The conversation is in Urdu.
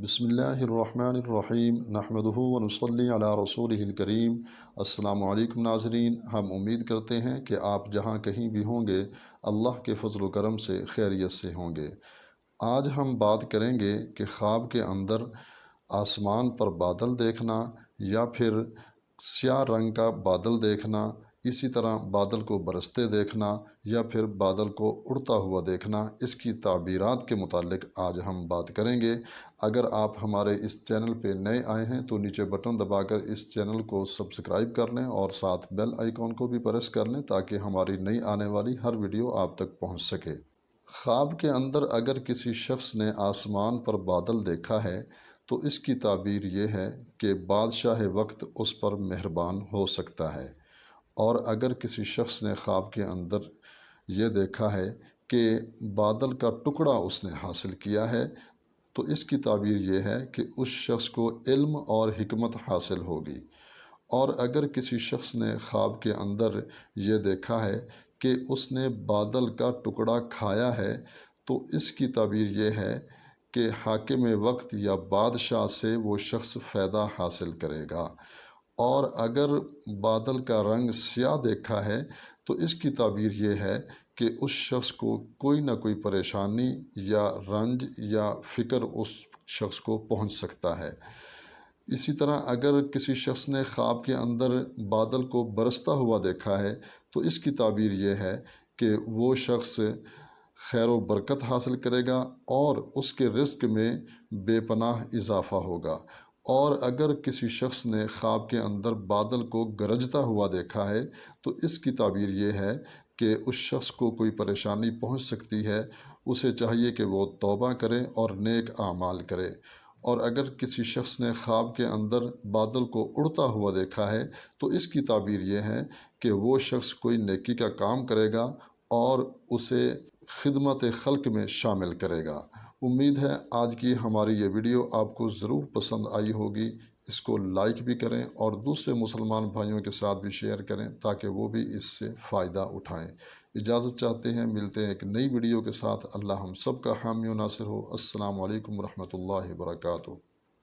بسم اللہ الرحمن الرحیم نحمدہ ونصلی علی رسولہ الکریم۔ السلام علیکم ناظرین، ہم امید کرتے ہیں کہ آپ جہاں کہیں بھی ہوں گے اللہ کے فضل و کرم سے خیریت سے ہوں گے۔ آج ہم بات کریں گے کہ خواب کے اندر آسمان پر بادل دیکھنا یا پھر سیاہ رنگ کا بادل دیکھنا، اسی طرح بادل کو برستے دیکھنا یا پھر بادل کو اڑتا ہوا دیکھنا، اس کی تعبیرات کے متعلق آج ہم بات کریں گے۔ اگر آپ ہمارے اس چینل پہ نئے آئے ہیں تو نیچے بٹن دبا کر اس چینل کو سبسکرائب کر لیں اور ساتھ بیل آئیکن کو بھی پریس کر لیں تاکہ ہماری نئی آنے والی ہر ویڈیو آپ تک پہنچ سکے۔ خواب کے اندر اگر کسی شخص نے آسمان پر بادل دیکھا ہے تو اس کی تعبیر یہ ہے کہ بادشاہ وقت اس پر مہربان ہو سکتا ہے، اور اگر کسی شخص نے خواب کے اندر یہ دیکھا ہے کہ بادل کا ٹکڑا اس نے حاصل کیا ہے تو اس کی تعبیر یہ ہے کہ اس شخص کو علم اور حکمت حاصل ہوگی۔ اور اگر کسی شخص نے خواب کے اندر یہ دیکھا ہے کہ اس نے بادل کا ٹکڑا کھایا ہے تو اس کی تعبیر یہ ہے کہ حاکم وقت یا بادشاہ سے وہ شخص فائدہ حاصل کرے گا۔ اور اگر بادل کا رنگ سیاہ دیکھا ہے تو اس کی تعبیر یہ ہے کہ اس شخص کو کوئی نہ کوئی پریشانی یا رنج یا فکر اس شخص کو پہنچ سکتا ہے۔ اسی طرح اگر کسی شخص نے خواب کے اندر بادل کو برستا ہوا دیکھا ہے تو اس کی تعبیر یہ ہے کہ وہ شخص خیر و برکت حاصل کرے گا اور اس کے رزق میں بے پناہ اضافہ ہوگا۔ اور اگر کسی شخص نے خواب کے اندر بادل کو گرجتا ہوا دیکھا ہے تو اس کی تعبیر یہ ہے کہ اس شخص کو کوئی پریشانی پہنچ سکتی ہے، اسے چاہیے کہ وہ توبہ کرے اور نیک اعمال کرے۔ اور اگر کسی شخص نے خواب کے اندر بادل کو اڑتا ہوا دیکھا ہے تو اس کی تعبیر یہ ہے کہ وہ شخص کوئی نیکی کا کام کرے گا اور اسے خدمت خلق میں شامل کرے گا۔ امید ہے آج کی ہماری یہ ویڈیو آپ کو ضرور پسند آئی ہوگی۔ اس کو لائک بھی کریں اور دوسرے مسلمان بھائیوں کے ساتھ بھی شیئر کریں تاکہ وہ بھی اس سے فائدہ اٹھائیں۔ اجازت چاہتے ہیں، ملتے ہیں ایک نئی ویڈیو کے ساتھ۔ اللہ ہم سب کا حامی و ناصر ہو۔ السلام علیکم ورحمۃ اللہ وبرکاتہ۔